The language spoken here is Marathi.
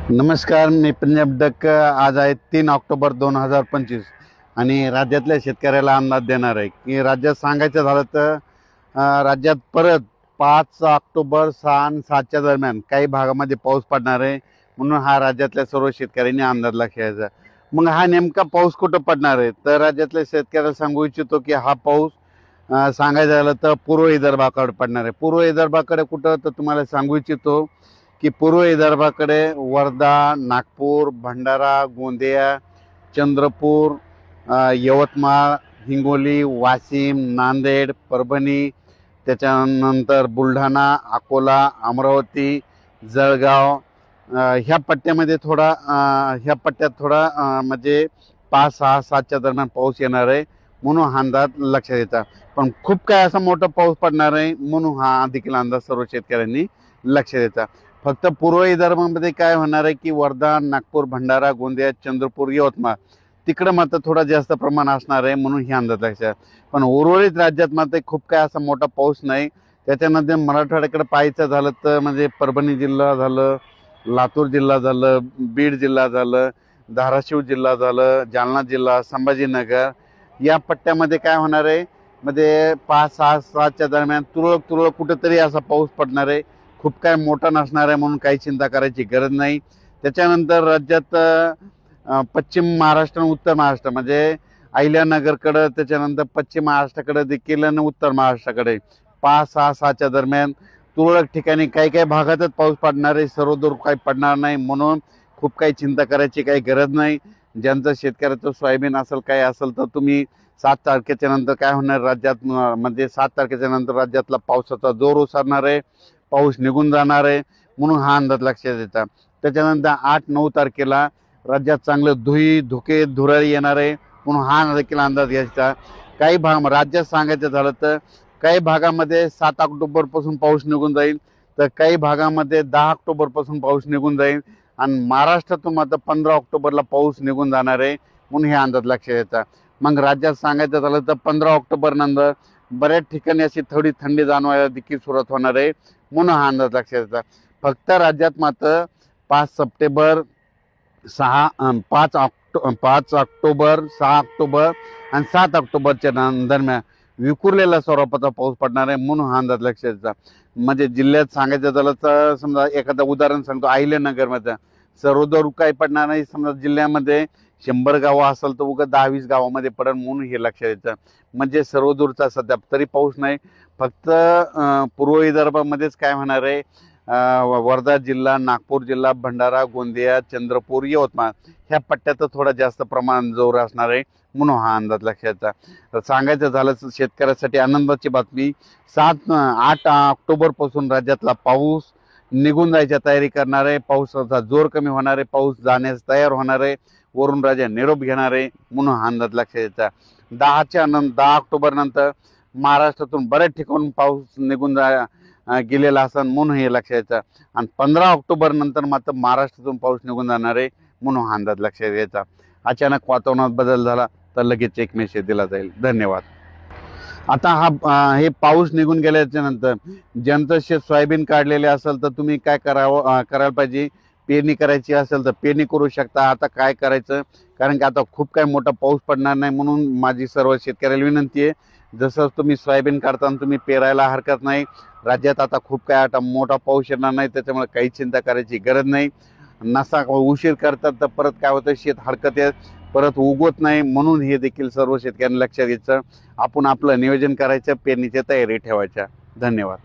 नमस्कार, मी पंजाब डक. आज आहे 3 ऑक्टोबर 2025 आणि राज्यातल्या शेतकऱ्याला अंदाज देणार आहे की राज्यात सांगायचं झालं तर राज्यात परत 5 ऑक्टोबर 6 आणि 7च्या दरम्यान काही भागामध्ये पाऊस पडणार आहे. म्हणून हा राज्यातल्या सर्व शेतकऱ्यांनी अंदाज लक्षायचा. मग हा नेमका पाऊस कुठं पडणार आहे तर राज्यातल्या शेतकऱ्याला सांगू इच्छितो की हा पाऊस सांगायचं झालं तर पूर्व विदर्भाकडे पडणार आहे. पूर्व विदर्भाकडे कुठं तर तुम्हाला सांगू इच्छितो की पूर्व विदर्भाकडे वर्धा, नागपूर, भंडारा, गोंदिया, चंद्रपूर, यवतमाळ, हिंगोली, वाशिम, नांदेड, परभणी, त्याच्यानंतर बुलढाणा, अकोला, अमरावती, जळगाव, ह्या पट्ट्यामध्ये थोडा ह्या पट्ट्यात थोडा म्हणजे 5, 6, 7च्या दरम्यान पाऊस येणार आहे. म्हणून हा अंदाज लक्षात येतात. पण खूप काय असा मोठा पाऊस पडणार आहे म्हणून हा देखील अंदाज सर्व शेतकऱ्यांनी लक्षात येतात. फक्त पूर्व विदर्भामध्ये काय होणार आहे की वर्धा, नागपूर, भंडारा, गोंदिया, चंद्रपूर, यवतमाळ तिकडं मात्र थोडा जास्त प्रमाण असणार आहे म्हणून हे अंदाज लक्षात. पण उर्वरित राज्यात मात्र खूप काय असा मोठा पाऊस नाही. त्याच्यामध्ये मराठवाड्याकडे पाहायचं झालं तर म्हणजे परभणी जिल्हा झालं, लातूर जिल्हा झालं, बीड जिल्हा झालं, धाराशिव जिल्हा झालं, जालना जिल्हा, संभाजीनगर या पट्ट्यामध्ये काय होणार आहे मध्ये 5, 6, 7च्या दरम्यान तुरळक कुठेतरी असा पाऊस पडणार आहे. खूप काय मोठा नसणार आहे म्हणून काही चिंता करायची गरज नाही. त्याच्यानंतर राज्यात पश्चिम महाराष्ट्र आणि उत्तर महाराष्ट्र म्हणजे अहिल्यानगरकडं, त्याच्यानंतर पश्चिम महाराष्ट्राकडे देखील आणि उत्तर महाराष्ट्राकडे 5, 6, 7च्या दरम्यान तुरळक ठिकाणी काही भागातच पाऊस पडणार आहे. सर्वदूर काही पडणार नाही म्हणून खूप काही चिंता करायची काही गरज नाही. ज्यांचं शेतकऱ्याचं सोयाबीन असेल काय असेल तर तुम्ही 7 तारखेच्या नंतर काय होणार राज्यात म्हणजे 7 तारखेच्या नंतर राज्यातला पावसाचा जोर ओसरणार आहे. पाऊस निघून जाणार आहे म्हणून हा अंदाज लक्षात येतात. त्याच्यानंतर 8, 9 तारखेला राज्यात चांगलं धुके धुराळी येणार आहे म्हणून हा देखील अंदाज घ्यायचा. काही भाग राज्यात सांगायचं झालं तर काही भागामध्ये 7 ऑक्टोबर पासून पाऊस निघून जाईल, तर काही भागामध्ये 10 ऑक्टोबर पासून पाऊस निघून जाईल आणि महाराष्ट्रातून मात्र 15 ऑक्टोबरला पाऊस निघून जाणार आहे म्हणून हे अंदाज लक्षात येतात. मग राज्यात सांगायचं झालं तर 15 ऑक्टोबर नंतर बऱ्याच ठिकाणी अशी थोडी थंडी जाणवायला देखील सुरुवात होणार आहे म्हणून हा अंदाज लक्षात येतात. फक्त राज्यात मात्र 5 ऑक्टोबर, 6 ऑक्टोबर आणि 7 ऑक्टोबरच्या दरम्यान विखुरलेला स्वरूपाचा पाऊस पडणार आहे म्हणून हा अंदाज लक्षात येतात. म्हणजे जिल्ह्यात सांगायचं झालं तर समजा एखादं उदाहरण सांगतो, अहिल्यानगरमध्ये सर्वदूर काही पडणार नाही. समजा जिल्ह्यामध्ये 100 गावं असेल तर उगा 10-20 गावामध्ये पडेल म्हणून हे लक्षात येतं. म्हणजे सर्वदूरचा सध्या तरी पाऊस नाही. फक्त पूर्व विदर्भामध्येच काय होणार आहे, वर्धा जिल्हा, नागपूर जिल्हा, भंडारा, गोंदिया, चंद्रपूर, यवतमाळ ह्या पट्ट्यात थोडा जास्त प्रमाण जोर असणार आहे म्हणून हा अंदाज लक्षात येतात. सांगायचं झालं शेतकऱ्यासाठी आनंदाची बातमी, 8 ऑक्टोबर पासून राज्यातला पाऊस निघून जायच्या तयारी करणार आहे. पावसाचा जोर कमी होणार आहे, पाऊस जाण्यास तयार होणार आहे, वरून राजा निरोप घेणार आहे म्हणून हा अंदाज लक्षात येतात. 10 ऑक्टोबर नंतर महाराष्ट्रातून बऱ्याच ठिकाणून पाऊस निघून गेलेला असेल म्हणून हे लक्षात येतं. आणि 15 ऑक्टोबर नंतर मात्र महाराष्ट्रातून पाऊस निघून जाणार आहे म्हणून हा अंदाज लक्षात यायचा. अचानक वातावरणात बदल झाला तर लगेच एक मेसेज दिला जाईल. धन्यवाद. आता हे पाऊस निघून गेल्याच्या नंतर ज्यांचं शेत सोयाबीन काढलेले असेल तर तुम्ही काय करायला पाहिजे, पेरणी करायची असेल तर पेरणी करू शकता. आता काय करायचं, कारण की आता खूप काय मोठा पाऊस पडणार नाही म्हणून माझी सर्व शेतकऱ्याला विनंती आहे, जसं तुम्ही सोयाबीन काढताना तुम्ही पेरायला हरकत नाही. राज्यात आता खूप काय आता मोठा पाऊस येणार नाही त्याच्यामुळे काही चिंता करायची गरज नाही. नसा उशीर करतात तर परत काय होतं, शेत हरकत येत परत उगवत नाही म्हणून हे देखील सर्व शेतकऱ्यांनी लक्षात घ्यायचं. आपण आपलं नियोजन करायचं, पेरणीची तयारी ठेवायच्या. धन्यवाद.